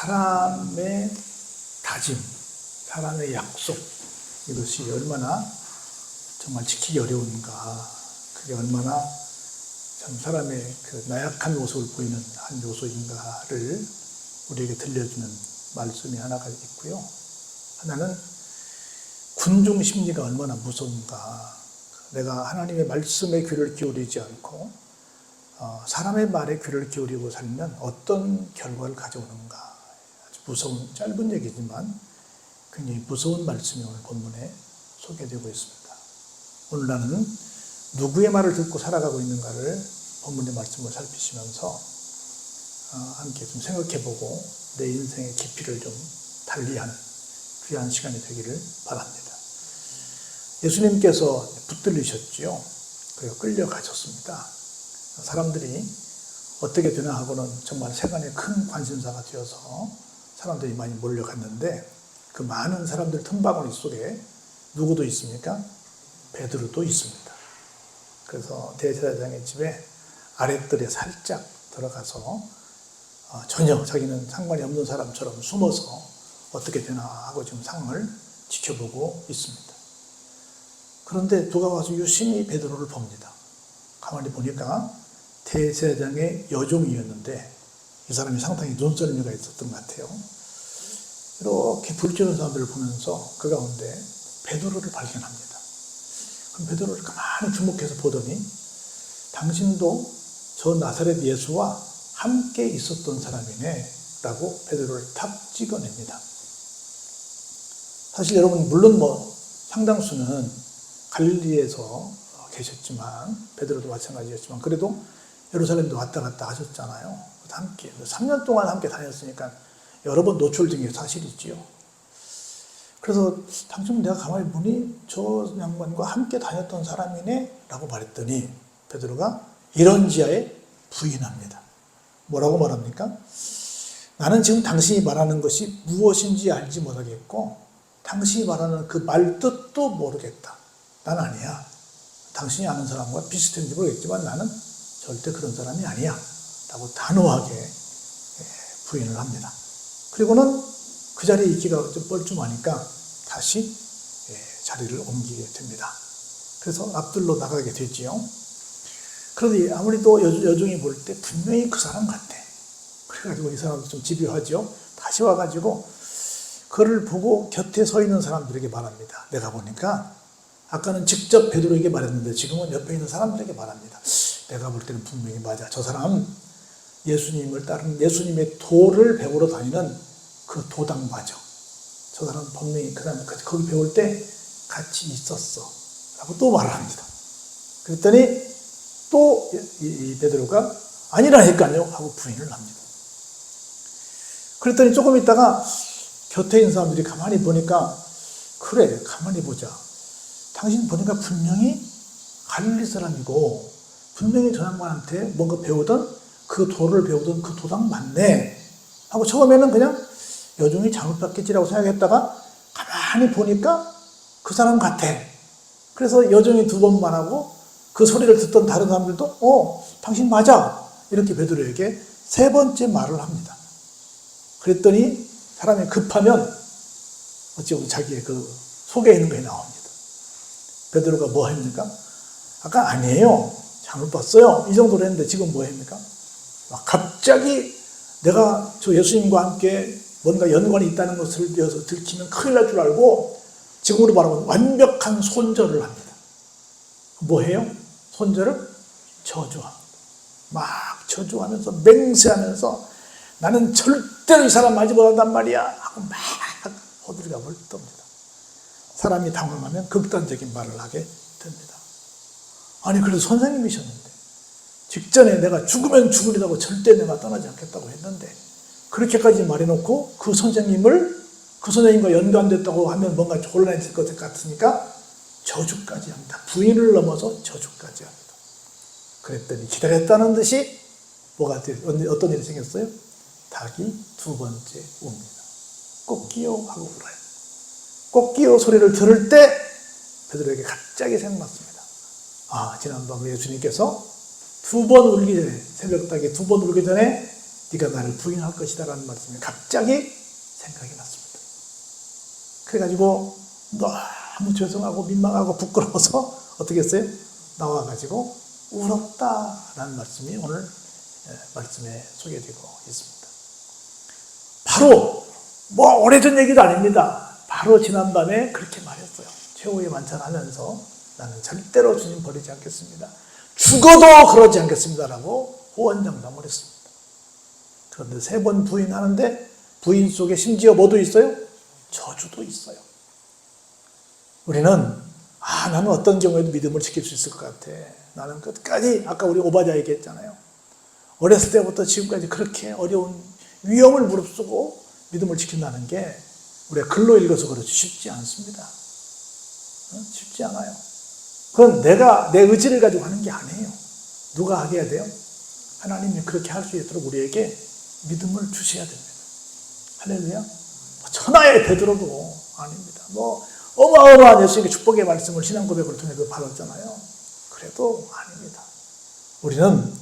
사람의 다짐, 사람의 약속, 이것이 얼마나 정말 지키기 어려운가, 그게 얼마나 참 사람의 그 나약한 모습을 보이는 한 요소인가를 우리에게 들려주는 말씀이 하나가 있고요. 하나는 군중 심리가 얼마나 무서운가. 내가 하나님의 말씀에 귀를 기울이지 않고 사람의 말에 귀를 기울이고 살면 어떤 결과를 가져오는가. 아주 무서운 짧은 얘기지만 굉장히 무서운 말씀이 오늘 본문에 소개되고 있습니다. 오늘 나는 누구의 말을 듣고 살아가고 있는가를 본문의 말씀을 살피시면서 함께 좀 생각해보고 내 인생의 깊이를 좀 달리하는 귀한 시간이 되기를 바랍니다. 예수님께서 붙들리셨지요. 그리고 끌려가셨습니다. 사람들이 어떻게 되나 하고는 정말 세간의 큰 관심사가 되어서 사람들이 많이 몰려갔는데 그 많은 사람들 틈바구니 속에 누구도 있습니까? 베드로도 있습니다. 그래서 대제사장의 집에 아랫뜰에 살짝 들어가서 전혀 자기는 상관이 없는 사람처럼 숨어서 어떻게 되나 하고 지금 상황을 지켜보고 있습니다. 그런데 누가 와서 유심히 베드로를 봅니다. 가만히 보니까 대제사장의 여종이었는데 이 사람이 상당히 눈썰미가 있었던 것 같아요. 이렇게 불쬐는 사람들을 보면서 그 가운데 베드로를 발견합니다. 그럼 베드로를 가만히 주목해서 보더니 당신도 저 나사렛 예수와 함께 있었던 사람이네 라고 베드로를 탁 찍어냅니다. 사실 여러분 물론 상당수는 갈릴리에서 계셨지만 베드로도 마찬가지였지만 그래도 예루살렘도 왔다 갔다 하셨잖아요. 함께 3년 동안 함께 다녔으니까 여러 번 노출된 게 사실이지요. 그래서 당신 내가 가만히 보니 저 양반과 함께 다녔던 사람이네 라고 말했더니 베드로가 이런지하에 부인합니다. 뭐라고 말합니까? 나는 지금 당신이 말하는 것이 무엇인지 알지 못하겠고 당신이 말하는 그 말 뜻도 모르겠다. 난 아니야. 당신이 아는 사람과 비슷한지 모르겠지만 나는 절대 그런 사람이 아니야. 라고 단호하게 부인을 합니다. 그리고는 그 자리에 있기가 좀 뻘쭘하니까 다시 자리를 옮기게 됩니다. 그래서 앞들로 나가게 되지요. 그런데 아무리 또 여종이 볼 때 분명히 그 사람 같아. 그래가지고 이 사람도 좀 집요하죠. 다시 와가지고 그를 보고 곁에 서 있는 사람들에게 말합니다. 내가 보니까 아까는 직접 베드로에게 말했는데 지금은 옆에 있는 사람들에게 말합니다. 내가 볼 때는 분명히 맞아. 저 사람 예수님을 따르는 예수님의 도를 배우러 다니는 그 도당 맞아. 저 사람 분명히 그 다음에 거기 배울 때 같이 있었어. 라고 또 말을 합니다. 그랬더니 또 이 베드로가 아니라니까요 하고 부인을 합니다. 그랬더니 조금 있다가 곁에 있는 사람들이 가만히 보니까 그래 가만히 보자. 당신 보니까 분명히 갈릴리 사람이고 분명히 저 양반한테 뭔가 배우던 그 도를 배우던 그 도당 맞네 하고 처음에는 그냥 여종이 잘못 봤겠지라고 생각했다가 가만히 보니까 그 사람 같아. 그래서 여종이 두 번 말하고 그 소리를 듣던 다른 사람들도 당신 맞아 이렇게 베드로에게 세 번째 말을 합니다. 그랬더니 사람이 급하면 어찌 보면 자기의 그 속에 있는 거에 나옵니다. 베드로가 뭐 합니까? 아까 아니에요. 잘못 봤어요. 이 정도로 했는데 지금 뭐 합니까? 갑자기 내가 저 예수님과 함께 뭔가 연관이 있다는 것을 들키면 큰일 날 줄 알고 지금으로 말하면 완벽한 손절을 합니다. 뭐 해요? 손절을 저주합니다. 막 저주하면서 맹세하면서 나는 절대로 이 사람 맞이 못한단 말이야 하고 막 호들갑을 떱니다. 사람이 당황하면 극단적인 말을 하게 됩니다. 아니 그래도 선생님이셨는데 직전에 내가 죽으면 죽으리라고 절대 내가 떠나지 않겠다고 했는데 그렇게까지 말해놓고 그 선생님과 연관됐다고 하면 뭔가 혼란했을 것 같으니까 저주까지 합니다. 부인을 넘어서 저주까지 합니다. 그랬더니 기다렸다는 듯이 어떤 일이 생겼어요? 닭이 두 번째 웁니다. 꼬끼요 하고 울어요. 꼬끼요 소리를 들을 때 베드로에게 갑자기 생각났습니다. 지난밤 예수님께서 두 번 울기 전에 새벽 닭이 두 번 울기 전에 네가 나를 부인할 것이다 라는 말씀이 갑자기 생각이 났습니다. 그래가지고 너무 죄송하고 민망하고 부끄러워서 어떻게 했어요? 나와가지고 울었다라는 말씀이 오늘 말씀에 소개되고 있습니다. 바로 오래전 얘기도 아닙니다. 바로 지난밤에 그렇게 말했어요. 최후의 만찬하면서 나는 절대로 주님 버리지 않겠습니다. 죽어도 그러지 않겠습니다라고 호언장담을 했습니다. 그런데 3번 부인하는데 부인 속에 심지어 뭐도 있어요? 저주도 있어요. 우리는 나는 어떤 경우에도 믿음을 지킬 수 있을 것 같아. 나는 끝까지 아까 우리 오바자 얘기했잖아요. 어렸을 때부터 지금까지 그렇게 어려운 위험을 무릅쓰고 믿음을 지킨다는 게 우리가 글로 읽어서 그렇지 쉽지 않습니다. 쉽지 않아요. 그건 내가 내 의지를 가지고 하는 게 아니에요. 누가 하게 해야 돼요? 하나님이 그렇게 할 수 있도록 우리에게 믿음을 주셔야 됩니다. 할렐루야. 천하의 베드로도 아닙니다. 어마어마한 예수님의 축복의 말씀을 신앙 고백을 통해서 받았잖아요. 그래도 아닙니다. 우리는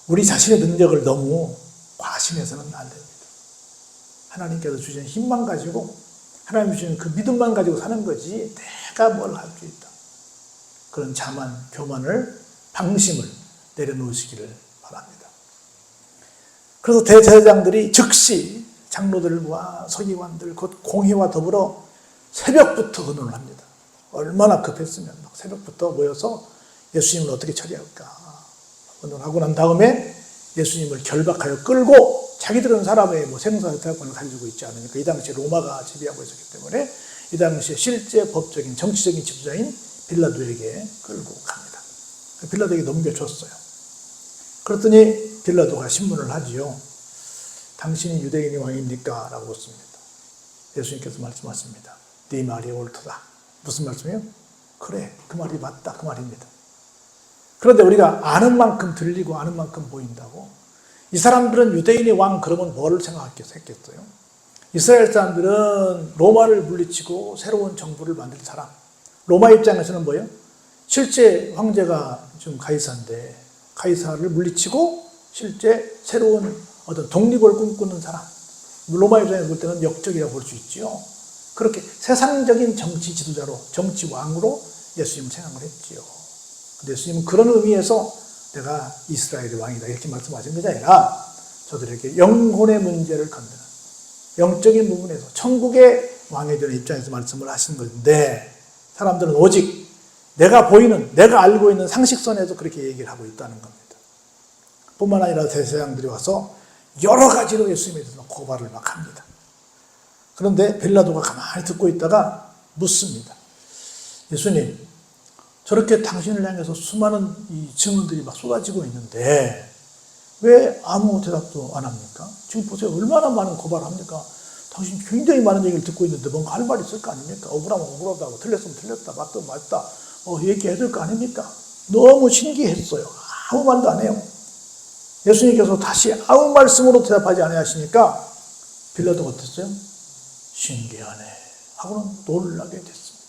우리 자신의 능력을 너무 과신해서는 안 됩니다. 하나님께서 주신 힘만 가지고 하나님 주신 그 믿음만 가지고 사는 거지 내가 뭘 할 수 있다. 그런 자만, 교만을, 방심을 내려놓으시기를 바랍니다. 그래서 대제사장들이 즉시 장로들과 서기관들 곧 공회와 더불어 새벽부터 의논을 합니다. 얼마나 급했으면 새벽부터 모여서 예수님을 어떻게 처리할까 의논하고 난 다음에 예수님을 결박하여 끌고 자기들은 사람의 생사의탈권을 가지고 있지 않으니까 이 당시에 로마가 지배하고 있었기 때문에 이 당시에 실제 법적인 정치적인 지도자인 빌라도에게 끌고 갑니다. 빌라도에게 넘겨줬어요. 그랬더니 빌라도가 신문을 하지요. 당신이 유대인의 왕입니까? 라고 묻습니다. 예수님께서 말씀하십니다. 네 말이 옳도다. 무슨 말씀이에요? 그래, 그 말이 맞다. 그 말입니다. 그런데 우리가 아는 만큼 들리고 아는 만큼 보인다고 이 사람들은 유대인의 왕 그러면 뭐를 생각했겠어요? 이스라엘 사람들은 로마를 물리치고 새로운 정부를 만들 사람. 로마 입장에서는 뭐예요? 실제 황제가 지금 가이사인데 가이사를 물리치고 실제 새로운 어떤 독립을 꿈꾸는 사람. 로마 입장에서 볼 때는 역적이라고 볼 수 있지요. 그렇게 세상적인 정치 지도자로, 정치 왕으로 예수님을 생각을 했지요. 근데 예수님은 그런 의미에서 내가 이스라엘의 왕이다 이렇게 말씀하신 것이 아니라 저들에게 영혼의 문제를 건드는 영적인 부분에서 천국의 왕에 대한 입장에서 말씀을 하시는 건데 사람들은 오직 내가 보이는, 내가 알고 있는 상식선에서 그렇게 얘기를 하고 있다는 겁니다. 뿐만 아니라 대제사장들이 와서 여러 가지로 예수님에 대해서 고발을 막 합니다. 그런데 빌라도가 가만히 듣고 있다가 묻습니다. 예수님, 저렇게 당신을 향해서 수많은 이 증언들이 막 쏟아지고 있는데 왜 아무 대답도 안 합니까? 지금 보세요. 얼마나 많은 고발을 합니까? 당신 굉장히 많은 얘기를 듣고 있는데 뭔가 할 말이 있을 거 아닙니까? 억울하면 억울하다고, 틀렸으면 틀렸다, 맞다 맞다 얘기해야 될 거 아닙니까? 너무 신기했어요. 아무 말도 안 해요. 예수님께서 다시 아무 말씀으로 대답하지 않으시니까 빌라도가 어땠어요? 신기하네 하고는 놀라게 됐습니다.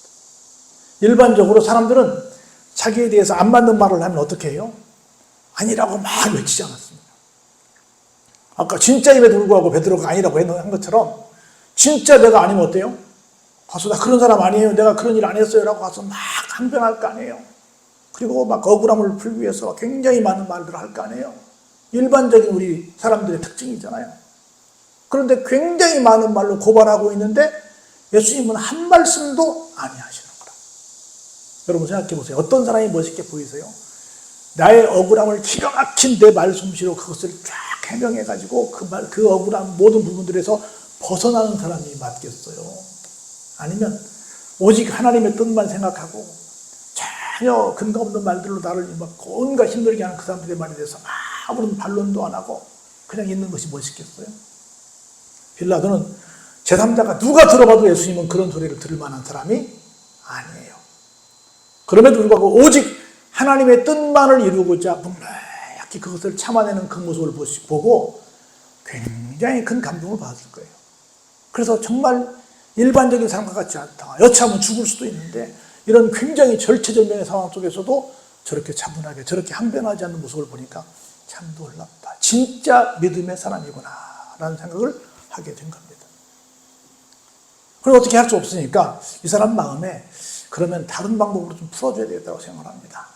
일반적으로 사람들은 자기에 대해서 안 맞는 말을 하면 어떻게 해요? 아니라고 막 외치지 않았습니다. 아까 진짜임에도 불구하고 베드로가 아니라고 한 것처럼 진짜 내가 아니면 어때요? 가서 나 그런 사람 아니에요. 내가 그런 일 안 했어요. 라고 가서 막 항변할 거 아니에요. 그리고 막 억울함을 풀기 위해서 굉장히 많은 말들을 할 거 아니에요. 일반적인 우리 사람들의 특징이잖아요. 그런데 굉장히 많은 말로 고발하고 있는데 예수님은 한 말씀도 아니하시는 거라. 여러분 생각해 보세요. 어떤 사람이 멋있게 보이세요? 나의 억울함을 기가 막힌 내 말솜씨로 그것을 쫙 해명해가지고 그 억울한 모든 부분들에서 벗어나는 사람이 맞겠어요? 아니면 오직 하나님의 뜻만 생각하고 전혀 근거 없는 말들로 나를 막 온갖 힘들게 하는 그 사람들의 말에 대해서 아무런 반론도 안 하고 그냥 있는 것이 멋있겠어요? 빌라도는 제3자가 누가 들어봐도 예수님은 그런 소리를 들을 만한 사람이 아니에요. 그럼에도 불구하고 오직 하나님의 뜻만을 이루고자 묵묵히 그것을 참아내는 그 모습을 보고 굉장히 큰 감동을 받았을 거예요. 그래서 정말 일반적인 사람과 같지 않다. 여차하면 죽을 수도 있는데 이런 굉장히 절체절명의 상황 속에서도 저렇게 차분하게 저렇게 항변하지 않는 모습을 보니까 참 놀랍다. 진짜 믿음의 사람이구나 라는 생각을 하게 된 겁니다. 그럼 어떻게 할 수 없으니까 이 사람 마음에 그러면 다른 방법으로 좀 풀어줘야 되겠다고 생각을 합니다.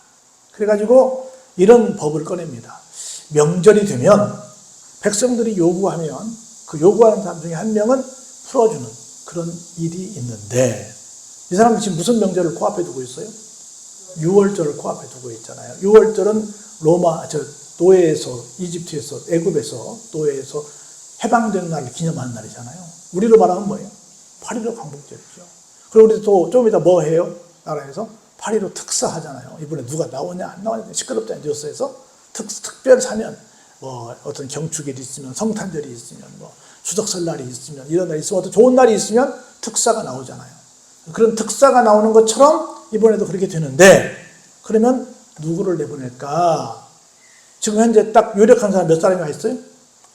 그래가지고 이런 법을 꺼냅니다. 명절이 되면 백성들이 요구하면 그 요구하는 사람 중에 한 명은 풀어주는 그런 일이 있는데 이 사람은 지금 무슨 명절을 코앞에 두고 있어요? 6월절을 코앞에 두고 있잖아요. 6월절은 노예에서 이집트에서 애굽에서 노예에서 해방된 날을 기념하는 날이잖아요. 우리로 말하면 뭐예요? 8.15 광복절이죠. 그리고 우리 또 좀 이따 뭐 해요? 나라에서 8.15 특사하잖아요. 이번에 누가 나오냐 안 나오냐 시끄럽잖아요. 뉴스에서 특별 사면 뭐 어떤 경축일이 있으면 성탄절이 있으면 뭐 추석설날이 있으면 이런 날이 있으면 어떤 좋은 날이 있으면 특사가 나오잖아요. 그런 특사가 나오는 것처럼 이번에도 그렇게 되는데 그러면 누구를 내보낼까? 지금 현재 딱 유력한 사람 몇 사람이 있어요?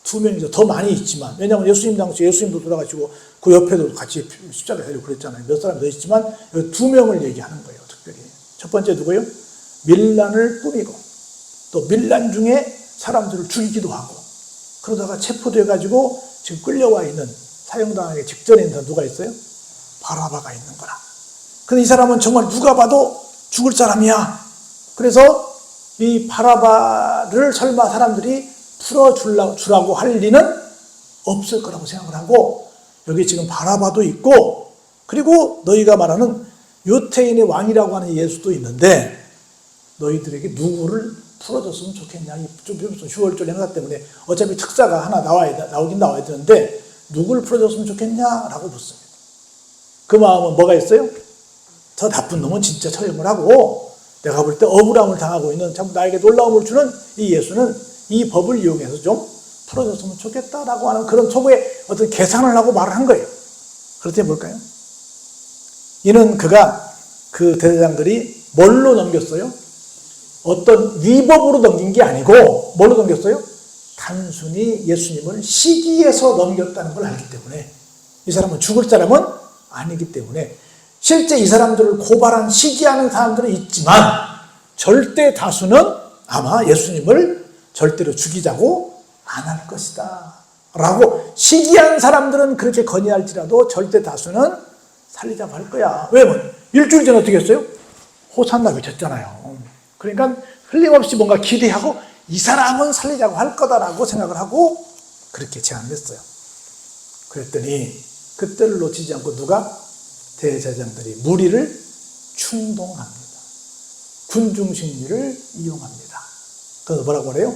2명이죠. 더 많이 있지만 왜냐하면 예수님 당시 예수님도 돌아가시고 그 옆에도 같이 십자가에 달리고 그랬잖아요. 몇 사람 더 있지만 2명을 얘기하는 거예요. 특별히. 첫 번째 누구예요? 밀란을 꾸미고 또 밀란 중에 사람들을 죽이기도 하고 그러다가 체포돼가지고 지금 끌려와 있는 사형당하기 직전에 있는 사람 누가 있어요? 바라바가 있는 거라. 근데 이 사람은 정말 누가 봐도 죽을 사람이야. 그래서 이 바라바를 설마 사람들이 풀어주라고 할 리는 없을 거라고 생각을 하고 여기 지금 바라바도 있고 그리고 너희가 말하는 유태인의 왕이라고 하는 예수도 있는데 너희들에게 누구를 풀어줬으면 좋겠냐. 좀 10월절 행사 때문에 어차피 특사가 하나 나오긴 나와야 되는데 누구를 풀어줬으면 좋겠냐라고 묻습니다. 그 마음은 뭐가 있어요? 저 나쁜 놈은 진짜 처형을 하고 내가 볼 때 억울함을 당하고 있는 참 나에게 놀라움을 주는 이 예수는 이 법을 이용해서 좀 풀어줬으면 좋겠다라고 하는 그런 초보의 어떤 계산을 하고 말을 한 거예요. 그렇게 볼까요? 이는 그 대제사장들이 뭘로 넘겼어요? 어떤 위법으로 넘긴 게 아니고 뭘로 넘겼어요? 단순히 예수님을 시기해서 넘겼다는 걸 알기 때문에 이 사람은 죽을 사람은 아니기 때문에 실제 이 사람들을 고발한 시기하는 사람들은 있지만 절대 다수는 아마 예수님을 절대로 죽이자고 안 할 것이다 라고 시기한 사람들은 그렇게 건의할지라도 절대 다수는 살리자고 할 거야. 왜냐면 일주일 전에 어떻게 했어요? 호산나 외쳤잖아요. 그러니까 흘림없이 뭔가 기대하고 이 사람은 살리자고 할 거다라고 생각을 하고 그렇게 제안을 했어요. 그랬더니 그때를 놓치지 않고 누가? 대제사장들이 무리를 충동합니다. 군중심리를 이용합니다. 그래서 뭐라고 그래요?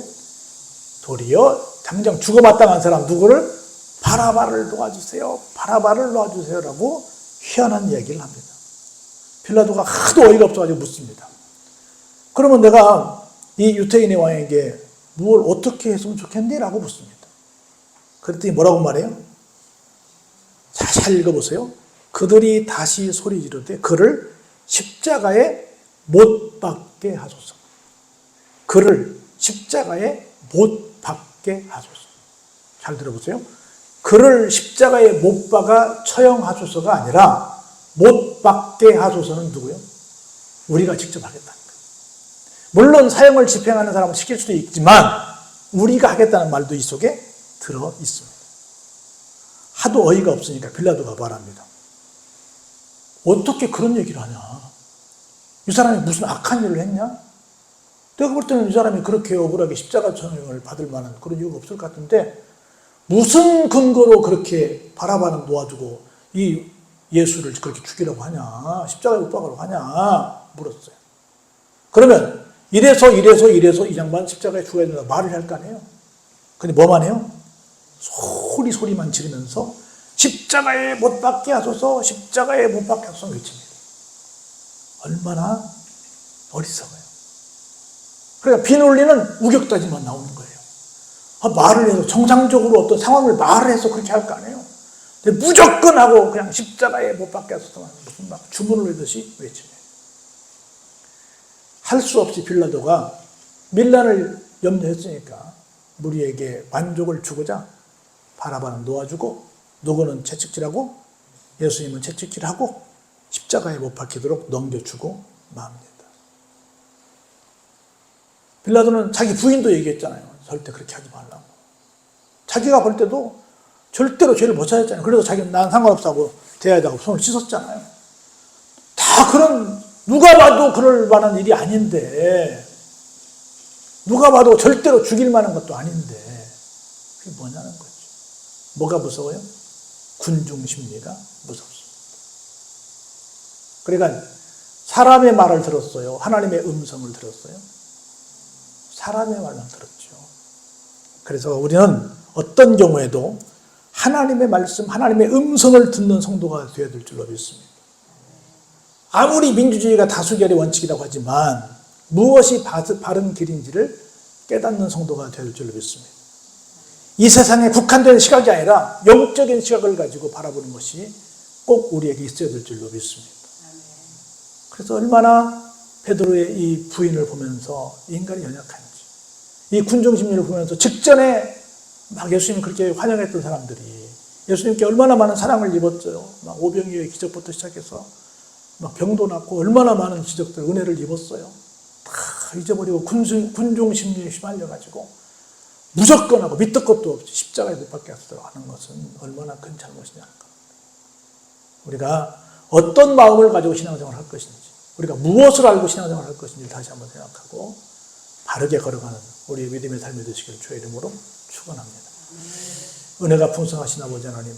도리어 당장 죽어마땅한 사람 누구를? 바라바를 놓아주세요. 바라바를 놓아주세요라고 희한한 얘기를 합니다. 빌라도가 하도 어이가 없어가지고 묻습니다. 그러면 내가 이 유태인의 왕에게 무엇을 어떻게 했으면 좋겠니? 라고 묻습니다. 그랬더니 뭐라고 말해요? 잘 읽어보세요. 그들이 다시 소리 지르되 그를 십자가에 못 박게 하소서. 그를 십자가에 못 박게 하소서. 잘 들어보세요. 그를 십자가에 못 박아 처형하소서가 아니라 못 박게 하소서는 누구요? 우리가 직접 하겠다는 거예요. 물론 사형을 집행하는 사람은 시킬 수도 있지만 우리가 하겠다는 말도 이 속에 들어 있습니다. 하도 어이가 없으니까 빌라도가 말합니다. 어떻게 그런 얘기를 하냐? 이 사람이 무슨 악한 일을 했냐? 내가 볼 때는 이 사람이 그렇게 억울하게 십자가 처형을 받을 만한 그런 이유가 없을 것 같은데 무슨 근거로 그렇게 바라바는 놓아주고 이 예수를 그렇게 죽이려고 하냐? 십자가에 못 박으려고 하냐? 물었어요. 그러면 이래서 이 양반 십자가에 죽어야 된다 말을 할 거 아니에요? 근데 뭐만 해요? 소리만 지르면서 십자가에 못 박게 하소서, 십자가에 못 박게 하소서 외칩니다. 얼마나 어리석어요. 그러니까 비논리는 우격다지만 나오는 거예요. 말을 해서 정상적으로 어떤 상황을 말을 해서 그렇게 할 거 아니에요. 근데 무조건 하고 그냥 십자가에 못 박게 하소서만 무슨 막 주문을 하듯이 외칩니다. 할 수 없이 빌라도가 밀란을 염려했으니까 무리에게 만족을 주고자 바라바는 놓아주고 누구는 채찍질하고 예수님은 채찍질하고 십자가에 못 박히도록 넘겨주고 맙니다. 빌라도는 자기 부인도 얘기했잖아요. 절대 그렇게 하지 말라고. 자기가 볼 때도 절대로 죄를 못 찾았잖아요. 그래서 자기는 난 상관없다고 대야하고 손을 씻었잖아요. 다 그런, 누가 봐도 그럴 만한 일이 아닌데, 누가 봐도 절대로 죽일 만한 것도 아닌데, 그게 뭐냐는 거죠. 뭐가 무서워요? 군중 심리가 무섭습니다. 그러니까 사람의 말을 들었어요? 하나님의 음성을 들었어요? 사람의 말만 들었죠. 그래서 우리는 어떤 경우에도 하나님의 말씀, 하나님의 음성을 듣는 성도가 되어야 될 줄로 믿습니다. 아무리 민주주의가 다수결의 원칙이라고 하지만 무엇이 바른 길인지를 깨닫는 성도가 되어야 될 줄로 믿습니다. 이 세상에 국한된 시각이 아니라 영적인 시각을 가지고 바라보는 것이 꼭 우리에게 있어야 될 줄로 믿습니다. 그래서 얼마나 베드로의 이 부인을 보면서 인간이 연약한지, 이 군중심리를 보면서 직전에 막 예수님을 그렇게 환영했던 사람들이 예수님께 얼마나 많은 사랑을 입었어요. 막 오병이어의 기적부터 시작해서 막 병도 낫고 얼마나 많은 기적들, 은혜를 입었어요. 다 잊어버리고 군중심리에 휘말려가지고 무조건 하고 밑도 끝도 없이 십자가에 못 박혔다고 하는 것은 얼마나 큰 잘못이냐는 겁니다. 우리가 어떤 마음을 가지고 신앙생활을 할 것인지, 우리가 무엇을 알고 신앙생활을 할 것인지 다시 한번 생각하고 바르게 걸어가는 우리의 믿음의 삶이 되시길 주의 이름으로 축원합니다. 은혜가 풍성하신 아버지 하나님,